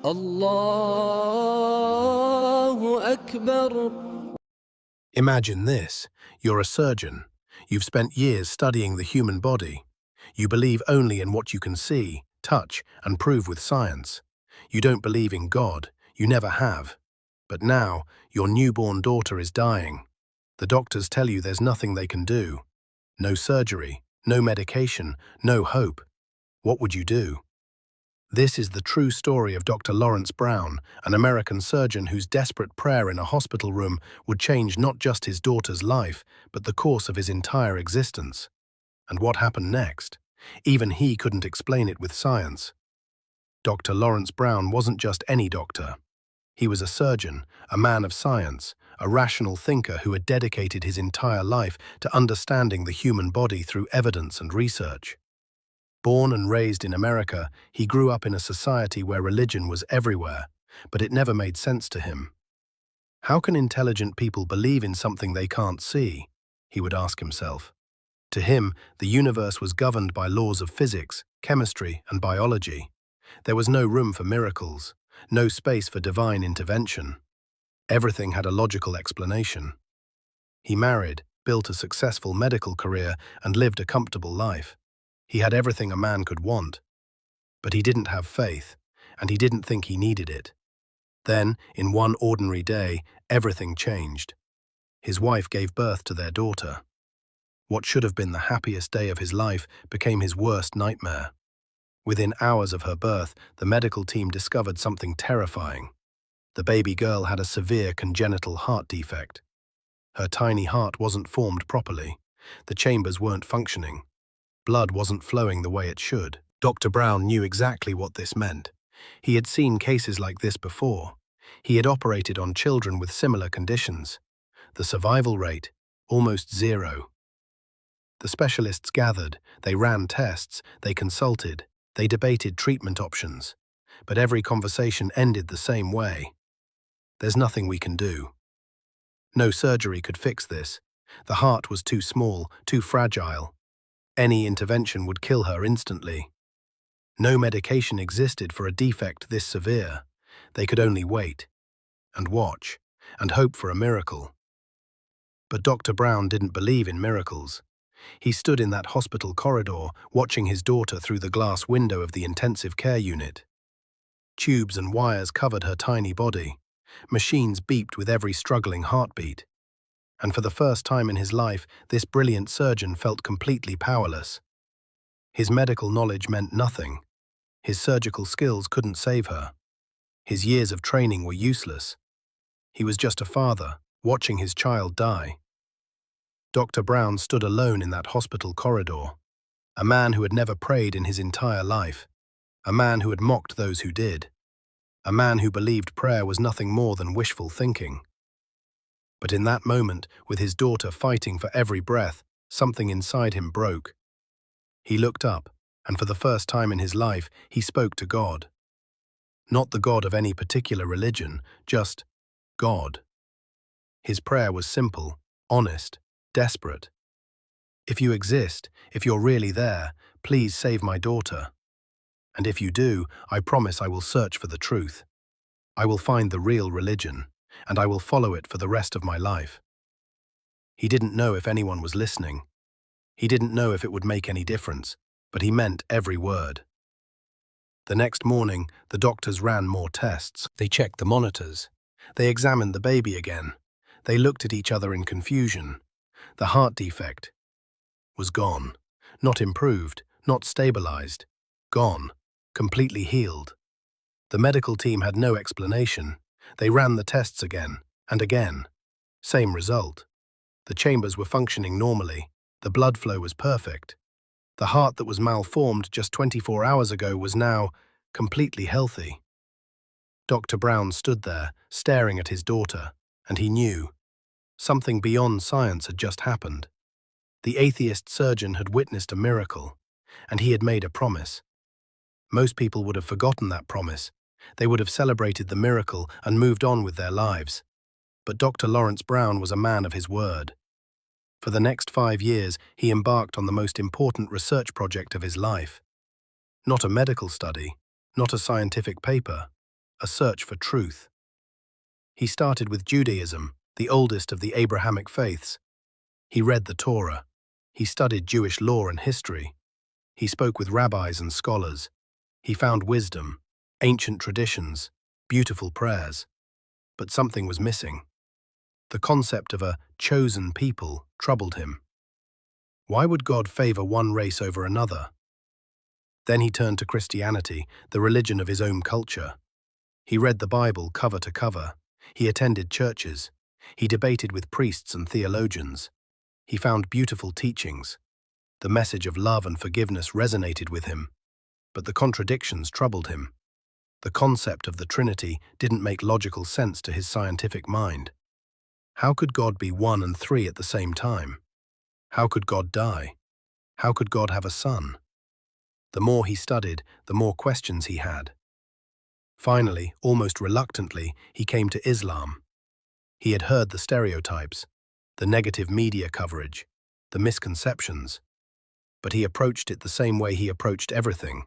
الله أكبر. Imagine this. You're a surgeon. You've spent years studying the human body. You believe only in what you can see, touch, and prove with science. You don't believe in God. You never have. But now, your newborn daughter is dying. The doctors tell you there's nothing they can do. No surgery, no medication, no hope. What would you do? This is the true story of Dr. Laurence Brown, an American surgeon whose desperate prayer in a hospital room would change not just his daughter's life, but the course of his entire existence. And what happened next? Even he couldn't explain it with science. Dr. Laurence Brown wasn't just any doctor. He was a surgeon, a man of science, a rational thinker who had dedicated his entire life to understanding the human body through evidence and research. Born and raised in America, he grew up in a society where religion was everywhere, but it never made sense to him. How can intelligent people believe in something they can't see? He would ask himself. To him, the universe was governed by laws of physics, chemistry, and biology. There was no room for miracles, no space for divine intervention. Everything had a logical explanation. He married, built a successful medical career, and lived a comfortable life. He had everything a man could want. But he didn't have faith, and he didn't think he needed it. Then, in one ordinary day, everything changed. His wife gave birth to their daughter. What should have been the happiest day of his life became his worst nightmare. Within hours of her birth, the medical team discovered something terrifying. The baby girl had a severe congenital heart defect. Her tiny heart wasn't formed properly. The chambers weren't functioning. Blood wasn't flowing the way it should. Dr. Brown knew exactly what this meant. He had seen cases like this before. He had operated on children with similar conditions. The survival rate, almost zero. The specialists gathered, they ran tests, they consulted, they debated treatment options. But every conversation ended the same way. There's nothing we can do. No surgery could fix this. The heart was too small, too fragile. Any intervention would kill her instantly. No medication existed for a defect this severe. They could only wait, and watch, and hope for a miracle. But Dr. Brown didn't believe in miracles. He stood in that hospital corridor, watching his daughter through the glass window of the intensive care unit. Tubes and wires covered her tiny body. Machines beeped with every struggling heartbeat. And for the first time in his life, this brilliant surgeon felt completely powerless. His medical knowledge meant nothing. His surgical skills couldn't save her. His years of training were useless. He was just a father, watching his child die. Dr. Brown stood alone in that hospital corridor, a man who had never prayed in his entire life, a man who had mocked those who did, a man who believed prayer was nothing more than wishful thinking. But in that moment, with his daughter fighting for every breath, something inside him broke. He looked up, and for the first time in his life, he spoke to God. Not the God of any particular religion, just God. His prayer was simple, honest, desperate. If you exist, if you're really there, please save my daughter. And if you do, I promise I will search for the truth. I will find the real religion, and I will follow it for the rest of my life. He didn't know if anyone was listening. He didn't know if it would make any difference, but he meant every word. The next morning, the doctors ran more tests. They checked the monitors. They examined the baby again. They looked at each other in confusion. The heart defect was gone. Not improved, not stabilized. Gone. Completely healed. The medical team had no explanation. They ran the tests again, and again. Same result. The chambers were functioning normally. The blood flow was perfect. The heart that was malformed just 24 hours ago was now completely healthy. Dr. Brown stood there, staring at his daughter, and he knew. Something beyond science had just happened. The atheist surgeon had witnessed a miracle, and he had made a promise. Most people would have forgotten that promise. They would have celebrated the miracle and moved on with their lives. But Dr. Laurence Brown was a man of his word. For the next 5 years, he embarked on the most important research project of his life. Not a medical study, not a scientific paper, a search for truth. He started with Judaism, the oldest of the Abrahamic faiths. He read the Torah. He studied Jewish law and history. He spoke with rabbis and scholars. He found wisdom, ancient traditions, beautiful prayers. But something was missing. The concept of a chosen people troubled him. Why would God favor one race over another? Then he turned to Christianity, the religion of his own culture. He read the Bible cover to cover. He attended churches. He debated with priests and theologians. He found beautiful teachings. The message of love and forgiveness resonated with him, but the contradictions troubled him. The concept of the Trinity didn't make logical sense to his scientific mind. How could God be one and three at the same time? How could God die? How could God have a son? The more he studied, the more questions he had. Finally, almost reluctantly, he came to Islam. He had heard the stereotypes, the negative media coverage, the misconceptions, but he approached it the same way he approached everything,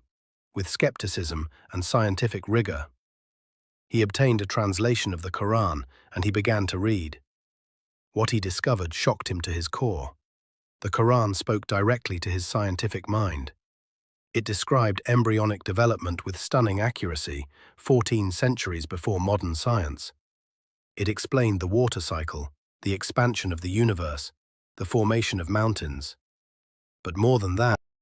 with skepticism and scientific rigor. He obtained a translation of the Quran and he began to read. What he discovered shocked him to his core. The Quran spoke directly to his scientific mind. It described embryonic development with stunning accuracy, 14 centuries before modern science. It explained the water cycle, the expansion of the universe, the formation of mountains. But more than that,